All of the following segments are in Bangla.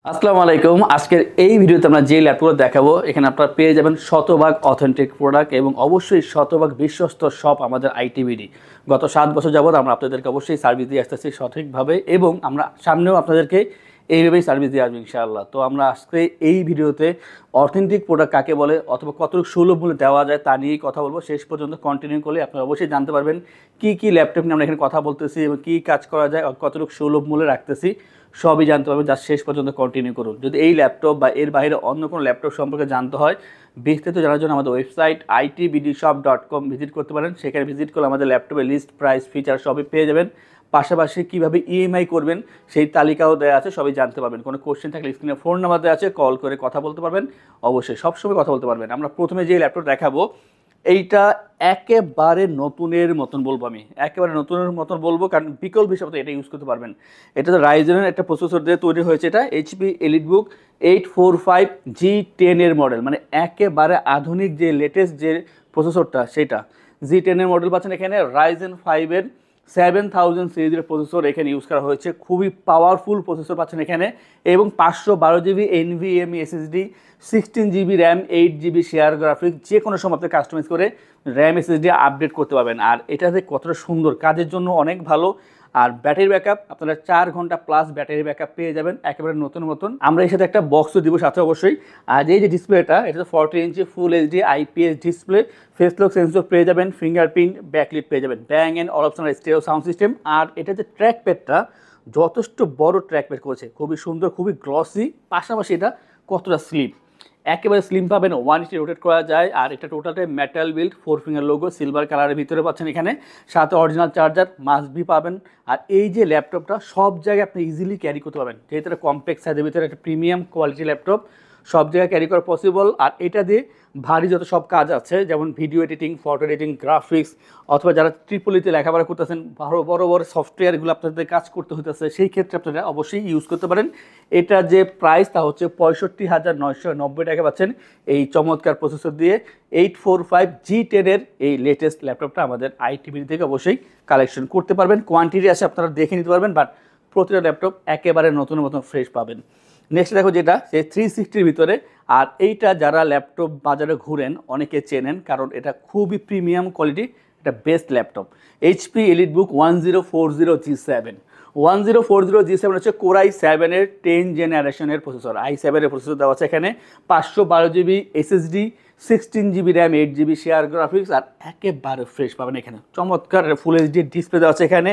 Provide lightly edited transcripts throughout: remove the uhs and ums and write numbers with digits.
আসসালামু আলাইকুম। আজকের এই ভিডিওতে আমরা যে ল্যাপটপগুলো দেখাবো এখানে আপনারা পেয়ে যাবেন শতভাগ অথেন্টিক প্রোডাক্ট এবং অবশ্যই শতভাগ বিশ্বস্ত শপ আমাদের আইটিবিডি। গত 7 বছর যাবত আমরা আপনাদেরকে অবশ্যই সার্ভিস দিয়ে আসতেছি সঠিকভাবে এবং আমরা সামনেও আপনাদেরকে এইভাবেই সার্ভিস দিয়ে আসবো ইনশাআল্লাহ। তো আমরা আজকে এই ভিডিওতে অথেন্টিক প্রোডাক্ট কাকে বলে অথবা কতটুকু সুলভ মূল্যে দেওয়া যায় তা নিয়েই কথা বলবো। শেষ পর্যন্ত কন্টিনিউ করলে আপনারা অবশ্যই জানতে পারবেন কী ল্যাপটপ নিয়ে আমরা এখানে কথা বলতেছি এবং কী কাজ করা যায় কতটুকু সুলভ মূল্যে রাখতেছি সবই জানতে পারবেন। যা শেষ পর্যন্ত কন্টিনিউ করুন। যদি এই ল্যাপটপ বা এর বাইরে অন্য কোনো ল্যাপটপ সম্পর্কে জানতে হয় বিস্তারিত জানার জন্য আমাদের ওয়েবসাইট itbdshop.com ভিজিট করতে পারেন। সেখানে ভিজিট করলে আমাদের ল্যাপটপের লিস্ট, প্রাইস, ফিচার সবই পেয়ে যাবেন। পাশাপাশি কীভাবে ইএমআই করবেন সেই তালিকাও দেওয়া আছে, সবই জানতে পারবেন। কোনো কোশ্চেন থাকলে স্ক্রিনে ফোন নাম্বার দেওয়া আছে, কল করে কথা বলতে পারবেন। অবশ্যই সবসময় কথা বলতে পারবেন। আমরা প্রথমে যে ল্যাপটপ দেখাবো এইটা একেবারে নতুনের মতন বলবো, আমি একেবারে নতুনের মতন বলবো, কারণ বিকল্প হিসাবে এটা ইউজ করতে পারবেন। এটা তো রাইজেনের একটা প্রসেসর দিয়ে তৈরি হয়েছে। এটা এইচপি এলিটবুক 845G10 এর মডেল, মানে একেবারে আধুনিক যে লেটেস্ট যে প্রসেসরটা সেটা G10 এর মডেল পাচ্ছেন এখানে। রাইজেন 5-এর 7000 সিরিজের প্রসেসর এখানে ইউজ করা হয়েছে। খুবই পাওয়ারফুল প্রসেসর পাচ্ছেন এখানে এবং 512GB NVMe SSD, 16GB RAM, 8GB share graphics, যে কোনো সময় আপনি কাস্টমাইজ করে র্যাম SSD আপডেট করতে পারবেন। আর এটাতে কতটা সুন্দর, কাজের জন্য অনেক ভালো। আর ব্যাটারি ব্যাকআপ আপনারা 4 ঘন্টা প্লাস ব্যাটারি ব্যাকআপ পেয়ে যাবেন একেবারে নতুন মতন। আমরা এর সাথে একটা বক্সও দিব সাথে অবশ্যই। আর এই যে ডিসপ্লেটা, এটা 40 ইঞ্চি full HD IPS display, face lock sensor পেয়ে যাবেন, ফিঙ্গারপ্রিন্ট, ব্যাকলিট পেয়ে যাবেন, Bang and Olufsen stereo sound system. আর এটা যে ট্র্যাক প্যাডটা যথেষ্ট বড় ট্র্যাক প্যাড করেছে, খুবই সুন্দর, খুবই গ্লসি। পাশাপাশি এটা কতটা স্লিম, একেবারে স্লিম পাবেন, 180 রোটেট করা যায়। আর এটা টোটালটাই metal build, 4 finger logo, silver কালারের ভিতরে পাচ্ছেন এখানে। সাথে অরিজিনাল চার্জার মাস্ট বি পাবেন। আর এই যে ল্যাপটপটা সব জায়গায় আপনি ইজিলি ক্যারি করতে পারবেন, যেহেতু এটা কম্প্যাক্ট সাইজের ভিতরে একটা প্রিমিয়াম কোয়ালিটি ল্যাপটপ, সব জায়গায় ক্যারি করা পসিবল। আর এটা দিয়ে ভারী যত সব কাজ আছে, যেমন video editing, photo editing, graphics, অথবা যারা ট্রিপলিতে লেখাপড়া করতেছেন, বড় বড় সফটওয়্যারগুলো আপনাদের কাজ করতে হইতেছে, সেই ক্ষেত্রে আপনারা অবশ্যই ইউজ করতে পারেন। এটা যে প্রাইস তা হচ্ছে 65,990 টাকা পাচ্ছেন এই চমৎকার প্রসেসর দিয়ে। 845G10 এর এই লেটেস্ট ল্যাপটপটা আমাদের আইটিবি থেকে অবশ্যই কালেকশন করতে পারবেন। কোয়ান্টিটি আছে আপনারা দেখে নিতে পারবেন, বাট প্রতিটা ল্যাপটপ একেবারে নতুন মতন ফ্রেশ পাবেন। নেক্সট দেখো যেটা সেই 360-র ভিতরে। আর এইটা যারা ল্যাপটপ বাজারে ঘুরেন অনেকে চেনেন, কারণ এটা খুবই প্রিমিয়াম কোয়ালিটি, এটা best laptop. HP EliteBook 1040G7। 1040G7 হচ্ছে কোরাই 7-এর 10 জেনারেশনের প্রসেসর, i7-এর প্রসেসর দেওয়া আছে এখানে। 512GB SSD, 16GB RAM, 8GB share graphics. আর একেবারে ফ্রেশ পাবেন এখানে, চমৎকার ফুল এইচডি ডিসপ্লে দেওয়া আছে এখানে।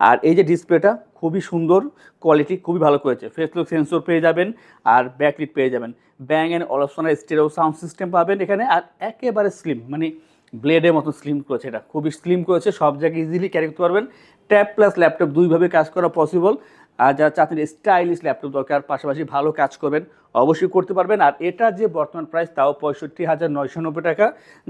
আর এই যে ডিসপ্লেটা খুবই সুন্দর কোয়ালিটি, খুবই ভালো করেছে। ফেস লক সেন্সর পেয়ে যাবেন আর ব্যাকলিট পেয়ে যাবেন, Bang and Olufsen stereo sound system পাবেন এখানে। আর একেবারে স্লিম, মানে ব্লেডের মতো স্লিম করেছে, এটা খুবই স্লিম করেছে, সব জায়গায় ইজিলি ক্যারি করতে পারবেন। ট্যাব প্লাস ল্যাপটপ দুইভাবে কাজ করা পসিবল। আর যারা চাচ্ছেন স্টাইলিশ ল্যাপটপ দরকার, পাশাপাশি ভালো কাজ করবেন, অবশ্যই করতে পারবেন। আর এটা যে বর্তমান প্রাইস তাও 65,990 টাকা,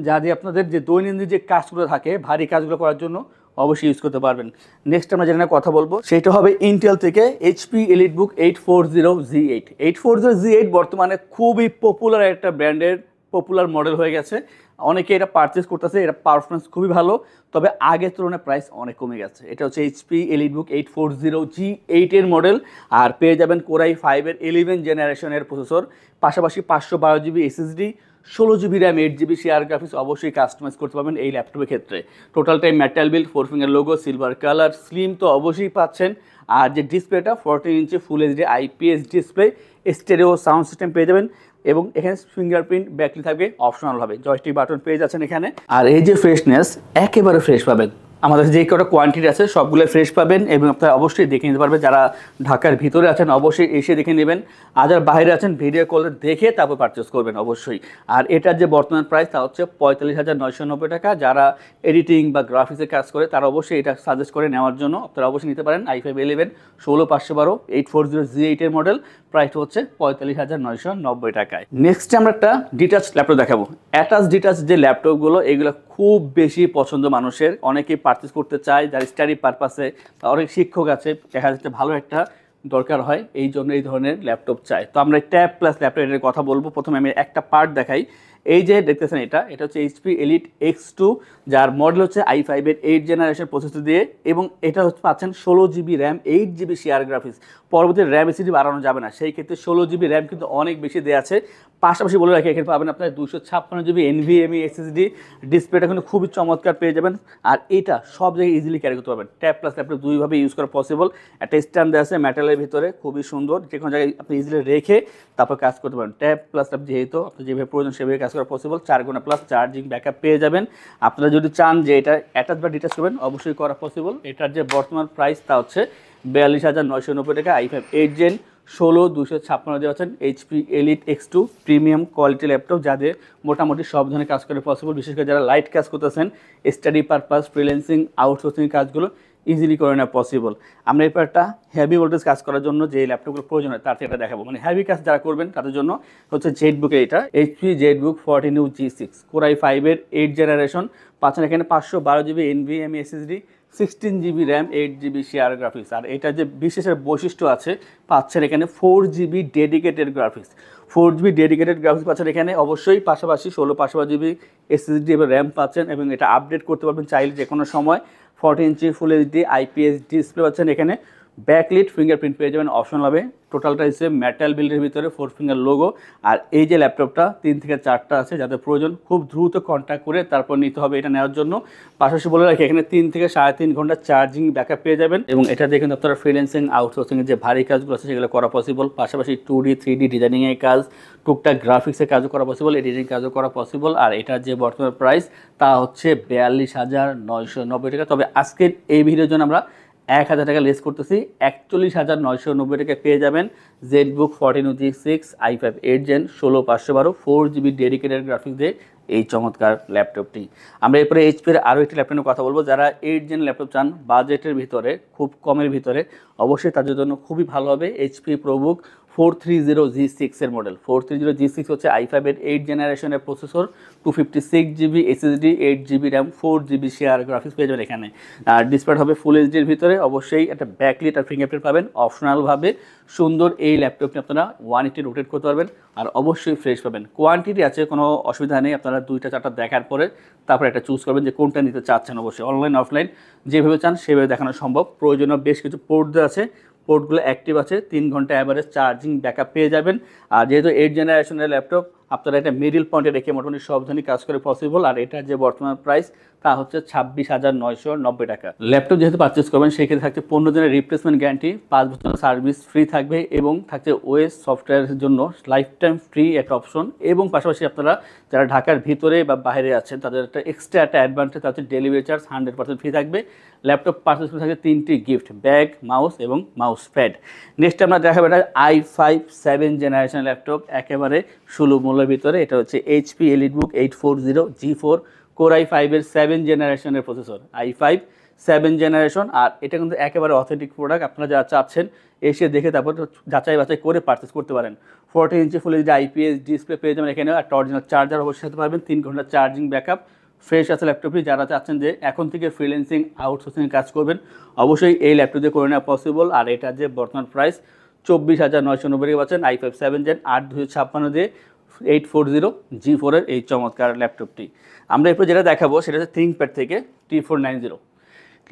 যা দিয়ে আপনাদের যে দৈনন্দিন যে কাজগুলো থাকে, ভারী কাজগুলো করার জন্য অবশ্যই ইউজ করতে পারবেন। নেক্সট আমরা যেটা কথা বলবো সেটা হবে ইন্টেল থেকে এইচপি এলিটবুক 840G8। 840G8 বর্তমানে খুবই পপুলার একটা ব্র্যান্ডের পপুলার মডেল হয়ে গেছে, অনেকে এটা পারচেস করতেছে। এটা পারফরমেন্স খুবই ভালো, তবে আগের তুলনায় প্রাইস অনেক কমে গেছে। এটা হচ্ছে এইচপি এলিটবুক 840G8 এর মডেল। আর পেয়ে যাবেন কোরাই 5-এর 11 জেনারেশনের প্রসেসর, পাশাপাশি 512GB SSD, 16GB RAM, 8GB share graphics. অবশ্যই কাস্টমাইজ করতে পারবেন এই ল্যাপটপের ক্ষেত্রে। টোটালটাই metal build, 4 finger logo, silver colour, slim তো অবশ্যই পাচ্ছেন। আর যে ডিসপ্লেটা 14 ইঞ্চি full HD IPS display, stereo sound system পেয়ে যাবেন এবং এখানে ফিঙ্গারপ্রিন্ট ব্যাকলি থাকবে অপশনালভাবে, জয়স্টিক বাটন পেয়ে যাচ্ছেন এখানে। আর এই যে ফ্রেশনেস, একেবারে ফ্রেশ পাবেন। আমাদের যে কটা কোয়ান্টিটি আছে সবগুলো ফ্রেশ পাবেন এবং আপনারা অবশ্যই দেখে নিতে পারবেন। যারা ঢাকার ভিতরে আছেন অবশ্যই এসে দেখে নেবেন, আর যারা বাইরে আছেন ভিডিও কলে দেখে তারপর পারচেস করবেন অবশ্যই। আর এটার যে বর্তমান প্রাইস তা হচ্ছে 45,990 টাকা। যারা এডিটিং বা গ্রাফিক্সের কাজ করে তারা অবশ্যই এটা সাজেস্ট করে নেওয়ার জন্য আপনারা অবশ্যই নিতে পারেন। i5-11 16512 840G8 এর মডেল, প্রাইসটা হচ্ছে 45,990 টাকায়। নেক্সট আমরা একটা ডিটাচ ল্যাপটপ দেখাবো। অ্যাটাচ ডিটাচ যে ল্যাপটপগুলো এগুলো খুব বেশি পছন্দ মানুষের, অনেকেই পারচেস করতে চায় যারা স্টাডি পারপাসে, অনেক শিক্ষক আছে দেখা যাচ্ছে ভালো একটা দরকার হয়, এই জন্য এই ধরনের ল্যাপটপ চাই। তো আমরা ট্যাব প্লাস ল্যাপটপের কথা বলবো। প্রথমে আমি একটা পার্ট দেখাই। এই যে দেখতেছেন এটা হচ্ছে এইচপি এলিট X2, যার মডেল হচ্ছে i5-এর 8 জেনারেশন প্রসেসর দিয়ে, এবং এটা হচ্ছে পাচ্ছেন 16 GB RAM, 8 GB share graphics. পরবর্তী র্যাম এসিডি বাড়ানো যাবে না, সেই ক্ষেত্রে 16 GB র্যাম কিন্তু অনেক বেশি দেওয়া আছে। পাশাপাশি বলে রাখি এখানে পাবেন আপনার 256 GB NVMe SSD, ডিসপ্লেটা কিন্তু খুবই চমৎকার পেয়ে যাবেন। আর এটা সব জায়গায় ইজিলি ক্যারি করতে পারবেন, ট্যাব প্লাস ল্যাপটপ দুইভাবে ইউজ করা পসিবল। একটা স্ট্যান্ড দেওয়া আছে মেটালের ভিতরে, খুবই সুন্দর, যে কোনো জায়গায় আপনি ইজিলি রেখে তারপর কাজ করতে পারেন। ট্যাব প্লাস ল্যাপটপ যেহেতু আপনি যেভাবে প্রয়োজন সেভাবে কাজ করা পসিবল। 4 গুণা প্লাস চার্জিং ব্যাকআপ পেয়ে যাবেন। আপনারা যদি চান যে এটা অ্যাটাচ বা ডিটাচ করবেন অবশ্যই করা পসিবল। এটার যে বর্তমান প্রাইস তা হচ্ছে 42,990 টাকা। i5 8 Gen 16 256 দিয়ে পাচ্ছেন HP elite X2 premium quality laptop, যাদের মোটামুটি সব ধরনের কাজ করে পসিবল। বিশেষ করে যারা লাইট কাজ করতেছেন, স্টাডি পারপাস, ফ্রিল্যান্সিং, আউটসোর্সিং কাজগুলো ইজিলি করে নেওয়া পসিবল। আমরা এরপর একটা হেভি ভোল্টেজ কাজ করার জন্য যে ল্যাপটপগুলো প্রয়োজন হয় তার থেকে এটা দেখাবো, মানে হেভি কাজ যারা করবেন তাদের জন্য হচ্ছে জেটবুকের এটা HP ZBook 14U G6 Core i5-এর 8 জেনারেশন। পাচ্ছেন এখানে 512 GB NVMe SSD, 16 GB RAM, 8 GB share graphics. আর এটা যে বিশেষের বৈশিষ্ট্য আছে, পাচ্ছেন এখানে 4 GB dedicated graphics. 4 GB dedicated graphics পাচ্ছেন এখানে, অবশ্যই পাশাপাশি 16 GB SSD এবং র্যাম পাচ্ছেন, এবং এটা আপডেট করতে পারবেন চাইলে যে কোনো সময়। 14 ইঞ্চি ফুল এইচডি IPS ডিসপ্লে পাচ্ছেন এখানে। ব্যাকলিট ফিঙ্গারপ্রিন্ট পেয়ে যাবেন অপশনাল হবে। টোটালটা হচ্ছে মেটাল বিল্ডের ভিতরে 4 ফিঙ্গার লোগো। আর এই যে ল্যাপটপটা 3 থেকে 4টা আছে, যাদের প্রয়োজন খুব দ্রুত কন্ট্যাক্ট করে তারপর নিতে হবে এটা নেওয়ার জন্য। পাশাপাশি বলে রাখি এখানে 3 থেকে 3.5 ঘন্টা চার্জিং ব্যাকআপ পেয়ে যাবেন, এবং এটা দিয়ে কিন্তু আপনারা ফ্রিল্যান্সিং, আউটসোর্সিংয়ের যে ভারী কাজগুলো আছে সেগুলো করা পসিবল। পাশাপাশি 2D 3D ডিজাইনিংয়ের কাজ, টুকটাক গ্রাফিক্সের কাজও করা পসিবল, এডিটিং কাজও করা পসিবল। আর এটার যে বর্তমান প্রাইস তা হচ্ছে 42,990 টাকা। তবে আজকের এই ভিডিওর জন্য আমরা 1,000 টাকা লেস করতেছি, 41,990 টাকা পেয়ে যাবেন Jetbook 14U G6 i5 8 Gen 16512 4 GB dedicated graphics দিয়ে এই চমৎকার ল্যাপটপটি। আমরা এরপরে এইচপির আরও একটি ল্যাপটপ নিয়ে কথা বলবো। যারা 8 Gen ল্যাপটপ চান বাজেটের ভিতরে, খুব কমের ভিতরে, অবশ্যই তাদের জন্য খুবই ভালো হবে এইচপি প্রোবুক 430 G6 এর মডেল। 430 G6 হচ্ছে i5-এর 8 জেনারেশনের processor, 256 GB SSD, 8 GB RAM, 4 GB share graphics পেয়ে যাবেন এখানে। আর ডিসপ্লে হবে ফুল এইচডির ভিতরে, অবশ্যই একটা ব্যাকলিট আর ফিঙ্গারপ্রিন্ট পাবেন অপশনালভাবে। সুন্দর এই ল্যাপটপটি আপনারা 180 রোটেট করতে পারবেন, আর অবশ্যই ফ্রেশ পাবেন। কোয়ান্টিটি আছে, কোনো অসুবিধা নেই। আপনারা 2টা 4টা দেখার পরে তারপরে একটা চুজ করবেন যে কোনটা নিতে চাচ্ছেন। অবশ্যই অনলাইন অফলাইন যেভাবে চান সেভাবে দেখানো সম্ভব। প্রয়োজনীয় বেশ কিছু পোর্ট দেওয়া আছে, পোর্টগুলো অ্যাক্টিভ আছে, 3 ঘন্টা অ্যাভারেজ চার্জিং ব্যাকআপ পেয়ে যাবেন। আর যেহেতু 8 জেনারেশনের ল্যাপটপ, আপনারা এটা মিডিল পয়েন্টে রেখে মোটামুটি সব ধরনের কাজ করে পসিবল। আর এটার যে বর্তমান প্রাইস তা হচ্ছে 26,990 টাকা। ল্যাপটপ যেহেতু পারচেস করবেন সেক্ষেত্রে থাকছে 15 দিনের রিপ্লেসমেন্ট গ্যারান্টি, 5 বছরের সার্ভিস ফ্রি থাকবে, এবং থাকছে ওএস সফটওয়্যারের জন্য লাইফ টাইম ফ্রি একটা অপশন। এবং পাশাপাশি আপনারা যারা ঢাকার ভিতরে বা বাইরে আছেন তাদের একটা এক্সট্রা একটা অ্যাডভান্টেজ, তা হচ্ছে ডেলিভারি চার্জ 100% ফ্রি থাকবে। ল্যাপটপ পারচেস করে থাকছে 3টি গিফট, ব্যাগ, মাউস এবং মাউস প্যাড। নেক্সট আমরা দেখাবো এটা i5 7 জেনারেশন ল্যাপটপ, একেবারে সুলভ মূল্যের ভিতরে। এটা হচ্ছে এইচপি এলিটবুক 840 G4 Core i5-এর 7 জেনারেশনের প্রসেসর, i5 7 জেনারেশন। আর এটা কিন্তু একেবারে অথেন্টিক প্রোডাক্ট। আপনারা যারা চাচ্ছেন এসে দেখে তারপর যাচাই বাছাই করে পারচেস করতে পারেন। 14 ইঞ্চি ফুল এইচডি IPS ডিসপ্লে পেয়ে যাবেন এখানে, একটা অরিজিনাল চার্জার অবশ্যই সাথে পাবেন, 3 ঘন্টা চার্জিং ব্যাকআপ। ফ্রেশ আছে ল্যাপটপটি। যারা চাচ্ছেন যে এখন থেকে ফ্রিল্যান্সিং, আউটসোর্সিং কাজ করবেন, অবশ্যই এই ল্যাপটপ দিয়ে করে নেওয়া পসিবল। আর এটার যে বর্তমান প্রাইস 24,990 টাকা পাচ্ছেন i5 7 Gen 8/256 দিয়ে 840 G4-এর এই চমৎকার ল্যাপটপটি। আমরা এরপর যেটা দেখাবো সেটা হচ্ছে থিঙ্কপ্যাড থেকে T490,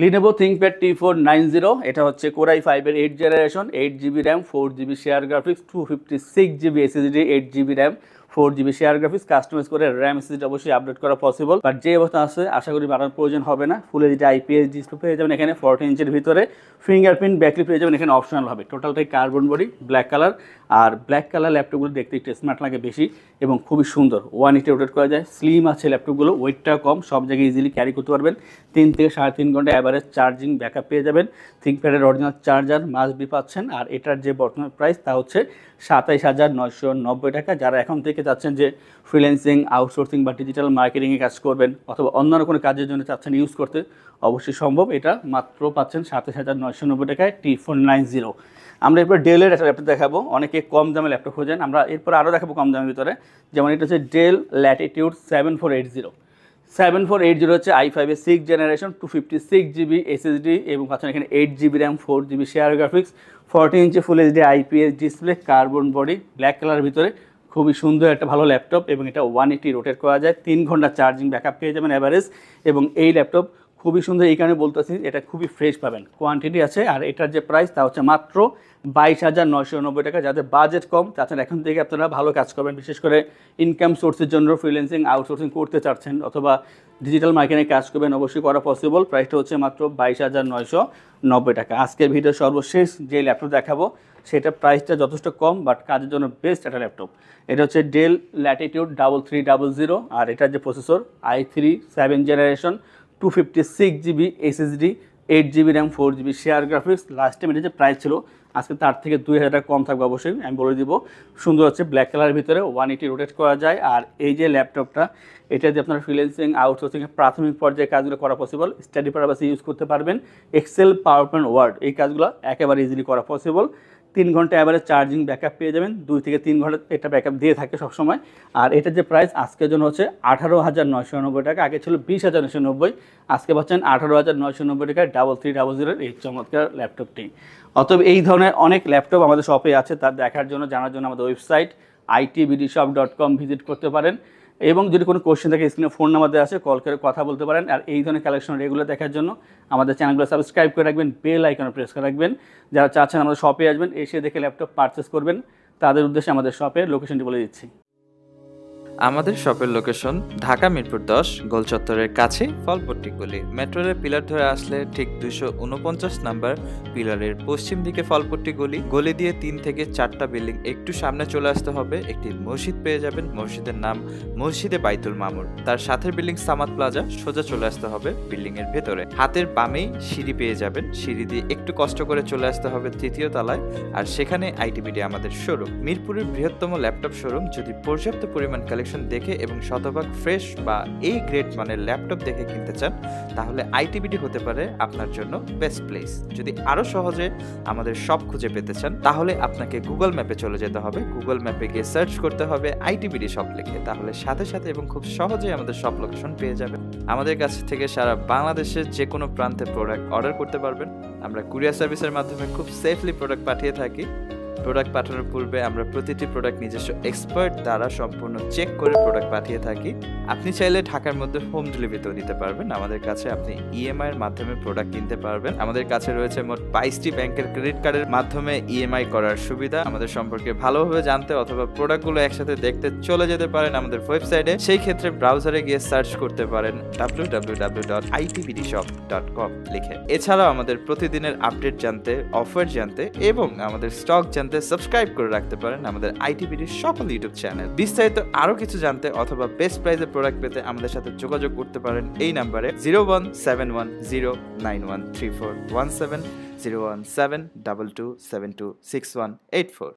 Lenovo ThinkPad T490। এটা হচ্ছে Core i5-এর 8 জেনারেশন, 8 GB RAM, 4 GB share graphics, 256 GB SSD, 8 GB RAM, 4 GB share graphics. Customise করে র্যাম SSD অবশ্যই আপডেট করা পসিবল, বাট যে অবস্থা আছে আশা করি বাড়ানোর প্রয়োজন হবে না। ফুল এইচডি IPS ডিসপ্লে পেয়ে যাবেন এখানে, 14 ইঞ্চের ভিতরে ফিঙ্গারপ্রিন্ট ব্যাকলিট পেয়ে যাবেন এখানে অপশনাল হবে। টোটালটাই কার্বন বডি, ব্ল্যাক কালার। আর ব্ল্যাক কালার ল্যাপটপগুলো দেখতে একটু স্মার্ট লাগে বেশি, এবং খুবই সুন্দর। 180 রোটেট করা যায়, স্লিম আছে ল্যাপটপগুলো, ওয়েটটা কম, সব জায়গায় ইজিলি ক্যারি করতে পারবেন। 3 থেকে 3.5 ঘন্টা অ্যাভারেজ চার্জিং ব্যাকআপ পেয়ে যাবেন। থিঙ্কপ্যাডের অরিজিনাল চার্জার মাস্ট বি পাচ্ছেন। আর এটার যে বর্তমান প্রাইস তা হচ্ছে 27,990 টাকা। যারা এখন থেকে চাচ্ছেন যে ফ্রিল্যান্সিং, আউটসোর্সিং বা ডিজিটাল মার্কেটিংয়ে কাজ করবেন, অথবা অন্যান্য কোনো কাজের জন্য চাচ্ছেন ইউজ করতে, অবশ্যই সম্ভব। এটা মাত্র পাচ্ছেন 27,990 টাকায় T490। আমরা এরপর ডেলের একটা ল্যাপটপ দেখাবো। অনেকে কম দামে ল্যাপটপ খোঁজেন, আমরা এরপর আরও দেখাবো কম দামের ভিতরে। যেমন এটা হচ্ছে ডেল ল্যাটিটিউড 7480। 7480 হচ্ছে i5-এর 6 জেনারেশন, 256 GB SSD, এবং পাচ্ছেন এখানে 8 GB RAM, 4 GB share graphics, 14 ইঞ্চি full HD IPS display, carbon body, black কালারের ভিতরে। খুবই সুন্দর একটা ভালো ল্যাপটপ এবং এটা 180 রোটেট করা যায়, 3 ঘন্টা চার্জিং ব্যাকআপ পেয়ে যাবেন অ্যাভারেজ। এবং এই ল্যাপটপ খুবই সুন্দর এই কারণে বলতেছি, এটা খুবই ফ্রেশ পাবেন, কোয়ান্টিটি আছে। আর এটার যে প্রাইস তা হচ্ছে মাত্র 22,990 টাকা। যাদের বাজেট কম চাচ্ছেন এখন থেকে আপনারা ভালো কাজ করবেন, বিশেষ করে ইনকাম সোর্সের জন্য ফ্রিল্যান্সিং আউটসোর্সিং করতে চাচ্ছেন অথবা ডিজিটাল মার্কেটিংয়ে কাজ করবেন, অবশ্যই করা পসিবল। প্রাইসটা হচ্ছে মাত্র 22,990 টাকা। আজকের ভিডিও সর্বশেষ যে ল্যাপটপ দেখাবো সেটা প্রাইসটা যথেষ্ট কম, বাট কাজের জন্য বেস্ট একটা ল্যাপটপ। এটা হচ্ছে ডেল ল্যাটিটিউড 3300, আর এটার যে processor i3 7 generation, 256 GB SSD, 8 GB RAM, 4 GB share graphics. Last time এটা যে প্রাইস ছিল আজকে তার থেকে 2000 টাকা কম থাকবে অবশ্যই, আমি বলে দিব। সুন্দর হচ্ছে ব্ল্যাক কালারের ভিতরে 180 রোটেট করা যায়। আর এই যে ল্যাপটপটা এটা দিয়ে আপনারা ফ্রিল্যান্সিং আউটসোর্সিংয়ের প্রাথমিক পর্যায়ে কাজগুলো করা পসিবল, স্টাডি পারপাসে ইউজ করতে পারবেন। এক্সেল, পাওয়ার পয়েন্ট, ওয়ার্ড এই কাজগুলো একেবারে ইজিলি করা পসিবল। 3 ঘন্টা অ্যাভারেজ চার্জিং ব্যাকআপ পেয়ে যাবেন, 2 থেকে 3 ঘন্টা এটা ব্যাকআপ দিয়ে থাকে সবসময়। আর এটার যে প্রাইস আজকের জন্য হচ্ছে 18,990 টাকা, আগে ছিল 20,990, আজকে পাচ্ছেন 18,990 টাকায় 3300 এই চমৎকার ল্যাপটপটি। অতএব এই ধরনের অনেক ল্যাপটপ আমাদের শপে আছে, তার দেখার জন্য জানার জন্য আমাদের ওয়েবসাইট itbdshop.com ভিজিট করতে পারেন। এবং যদি কোনো কোশ্চেন থাকে স্ক্রিনে ফোন নাম্বার দেওয়া আছে, কল করে কথা বলতে পারেন। আর এই ধরনের কালেকশন রেগুলার দেখার জন্য আমাদের চ্যানেলগুলো সাবস্ক্রাইব করে রাখবেন, বেল আইকনে প্রেস করে রাখবেন। যারা চাচ্ছেন আমাদের শপে আসবেন, এসে দেখে ল্যাপটপ পারচেস করবেন, তাদের উদ্দেশ্যে আমাদের শপের লোকেশনটি বলে দিচ্ছি। আমাদের শপের লোকেশন ঢাকা মিরপুর 10 গোল চত্বরের কাছে ফলপট্টি গলি। মেট্রো রেল পিলার ধরে আসলে ঠিক 249 নাম্বার পিলারের পশ্চিম দিকে ফলপট্টি গলি। গলি দিয়ে 3 থেকে 4টা বিল্ডিং একটু সামনে চলে আসতে হবে, একটি মসজিদ পেয়ে যাবেন, মসজিদের নাম মসজিদে বাইতুল মামুর। তার সাথের বিল্ডিং সামাদ প্লাজা, সোজা চলে আসতে হবে বিল্ডিং এর ভেতরে। হাতের বামেই সিঁড়ি পেয়ে যাবেন, সিঁড়ি দিয়ে একটু কষ্ট করে চলে আসতে হবে 3য় তলায়, আর সেখানে আইটিবিডি আমাদের শোরুম। মিরপুরের বৃহত্তম ল্যাপটপ শোরুম। যদি পর্যাপ্ত পরিমাণ কালেকশন দেখে এবং শতভাগ ফ্রেশ বা এই গ্রেড মানের ল্যাপটপ দেখে কিনতে চান, তাহলে আইটিবিডি হতে পারে আপনার জন্য বেস্ট প্লেস। যদি আরো সহজে আমাদের শপ খুঁজে পেতে চান, তাহলে আপনাকে গুগল ম্যাপে চলে যেতে হবে। গুগল ম্যাপে গিয়ে সার্চ করতে হবে আইটিবিডি শপ লিখে, তাহলে সাথে সাথে এবং খুব সহজেই আমাদের শপ লোকেশন পেয়ে যাবেন। আমাদের কাছ থেকে সারা বাংলাদেশের যে কোনো প্রান্তে প্রোডাক্ট অর্ডার করতে পারবেন। আমরা কুরিয়ার সার্ভিসের মাধ্যমে খুব সেফলি প্রোডাক্ট পাঠিয়ে থাকি। প্রোডাক্ট পাঠানোর পূর্বে আমরা প্রতিটি প্রোডাক্ট নিজস্ব এক্সপার্ট দ্বারা সম্পূর্ণ চেক করে প্রোডাক্ট পাঠিয়ে থাকি। আপনি চাইলে ঢাকার মধ্যে হোম ডেলিভারিতেও নিতে পারবেন। আমাদের কাছে আপনি ইএমআই এর মাধ্যমে প্রোডাক্ট কিনতে পারবেন। আমাদের কাছে রয়েছে মোট 22টি ব্যাংকের ক্রেডিট কার্ডের মাধ্যমে ইএমআই করার সুবিধা। আমাদের সম্পর্কে ভালোভাবে জানতে অথবা প্রোডাক্টগুলো একসাথে দেখতে চলে যেতে পারেন আমাদের ওয়েবসাইটে। সেই ক্ষেত্রে ব্রাউজারে গিয়ে সার্চ করতে পারেন www.itbdshop.com লিখে। এছাড়াও আমাদের প্রতিদিনের আপডেট জানতে, অফার জানতে এবং আমাদের স্টক জানতে সাবস্ক্রাইব করে রাখতে পারেন আমাদের আইটিবিডির সকল ইউটিউব চ্যানেল। বিস্তারিত আরো কিছু জানতে অথবা বেস্ট প্রাইসে প্রোডাক্ট পেতে আমাদের সাথে যোগাযোগ করতে পারেন এই নাম্বারে 01710913417 01722726184।